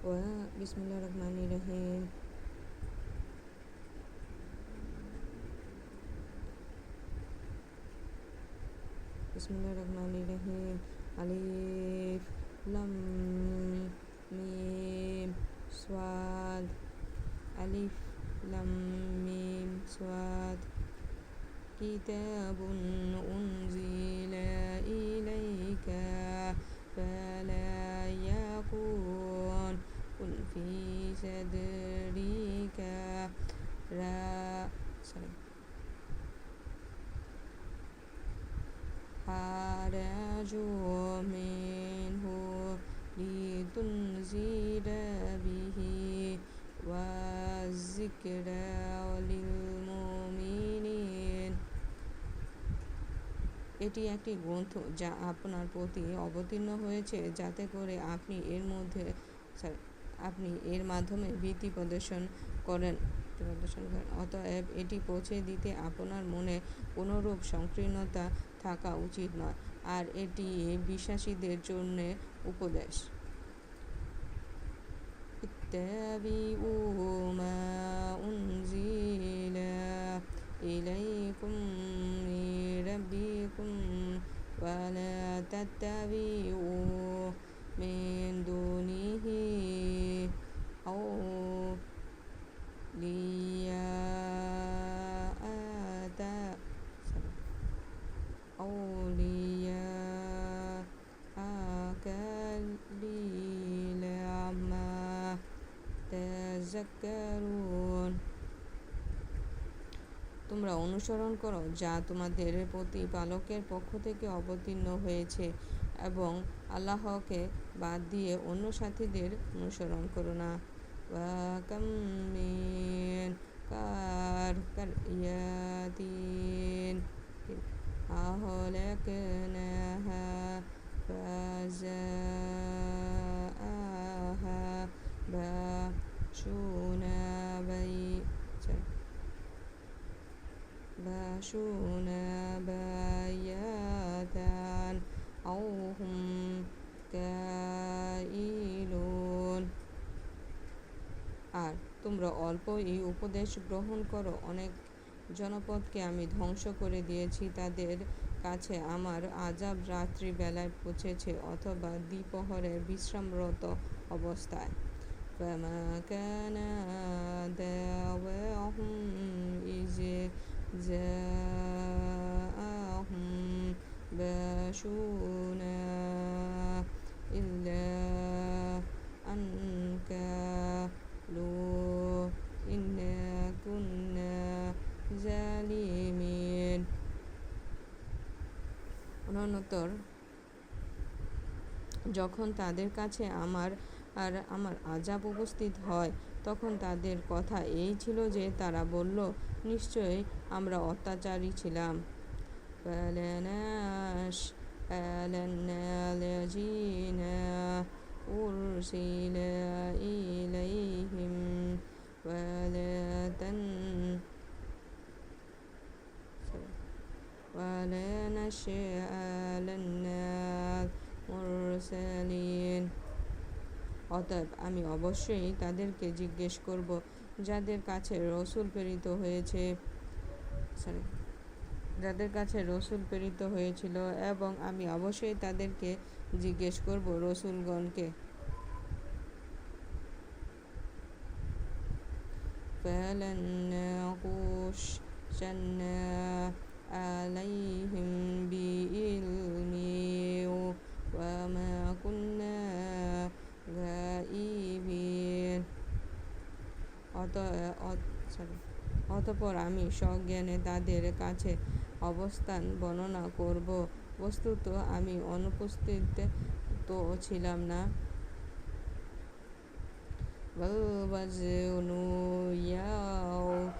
Bismillahirrahmanirrahim. Bismillahirrahmanirrahim. Alif lam mim swad. Alif lam mim swad. Kitabun unzila ilayka fala yakun fi sadrika حرج منه لتنذر به والذكرى للمؤمنين। এটি একটি গ্রন্থ যা আপনার প্রতি অবতীর্ণ হয়েছে যাতে করে আপনি এর মাধ্যমে ভীতি প্রদর্শন করেন। অতএব এটি পৌঁছে দিতে আপনার মনে কোনরূপ সংকীর্ণতা থাকা উচিত নয়, আর এটি বিশ্বাসীদের জন্য উপদেশ। ইত্তাবিউ মা উনজিলা ইলাইকুম মির রাব্বিকুম ওয়া লা তাত্তাবিউ মিন দুনিহি তোমরা অনুসরণ করো যা তোমাদের প্রতিপালকের পক্ষ থেকে অবতীর্ণ হয়েছে এবং আল্লাহকে বাদ দিয়ে অন্য সাথীদের অনুসরণ করো না। وكم من قرية أهلكناها فجاءها بأسنا بياتا أو هم قائلون। আর তোমরা অল্প এই উপদেশ গ্রহণ করো, অনেক জনপদকে আমি ধ্বংস করে দিয়েছি, তাদের কাছে আমার আযাব রাত্রিবেলায় পৌঁছেছে অথবা দ্বিপ্রহরে বিশ্রামরত অবস্থায়। فما كان دعواهم إذ جاءهم بأسنا إلا أن قالوا إنا كنا ظالمين। অনন্তর যখন তাদের কাছে আমার আযাব উপস্থিত হয় তখন তাদের কথা এই ছিল যে তারা বলল, নিশ্চয়ই আমরা অত্যাচারী ছিলাম। অতএব আমি অবশ্যই তাদেরকে জিজ্ঞেস করব যাদের কাছে রসূল প্রেরিত হয়েছিল এবং আমি অবশ্যই তাদেরকে জিজ্ঞেস করব রসূলগণকে। فلنقصن عليهم بعلم وما كنا غائبين। অতঃপর আমি সজ্ঞানে তাদের কাছে অবস্থান বর্ণনা করব, বস্তুত আমি অনুপস্থিত তো ছিলাম না। والوزن يومئذ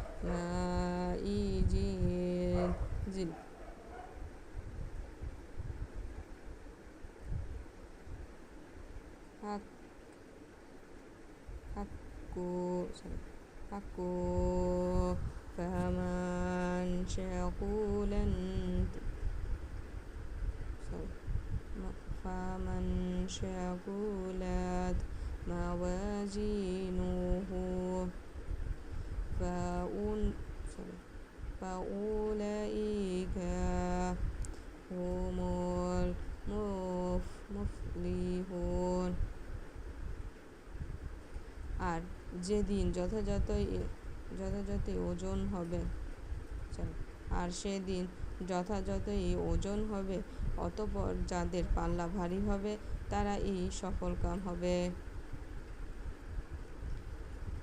الحق فمن ثقلت موازينه فأولئك هم المفلحون। আর যেদিন যথাযথ ওজন হবে আর সেদিন যথাযথই ওজন হবে, অতঃপর যাদের পাল্লা ভারী হবে তারা এই সফলকাম হবে।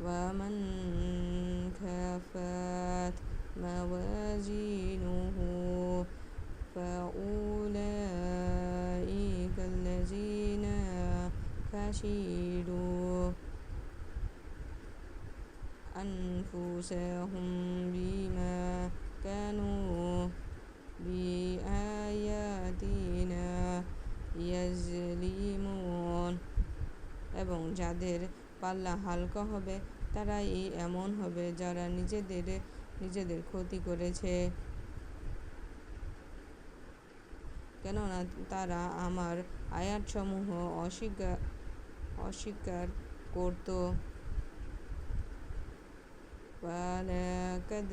ومن خفت موازينه فأولئك الذين خسروا أنفسهم بما كانوا بآياتنا يظلمون। এবং যাদের পাল্লা হালকা হবে তারাই এমন হবে যারা নিজেদের ক্ষতি করেছে, কেননা তারা আমার আয়াতসমূহ অস্বীকার করত। ولقد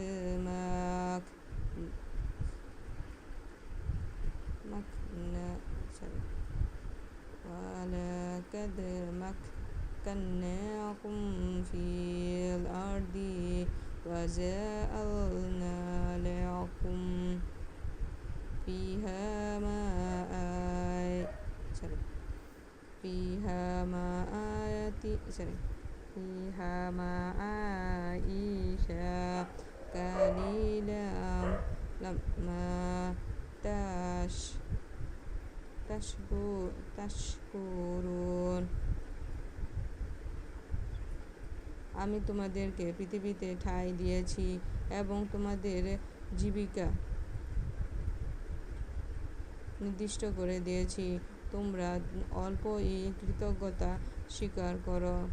مكناكم في الأرض وجعلنا لكم فيها معايش قليلا لما تشكرون। আমি তোমাদেরকে পৃথিবীতে ঠাঁই দিয়েছি এবং তোমাদের জীবিকা নির্দিষ্ট করে দিয়েছি, তোমরা অল্প কৃতজ্ঞতা স্বীকার করো।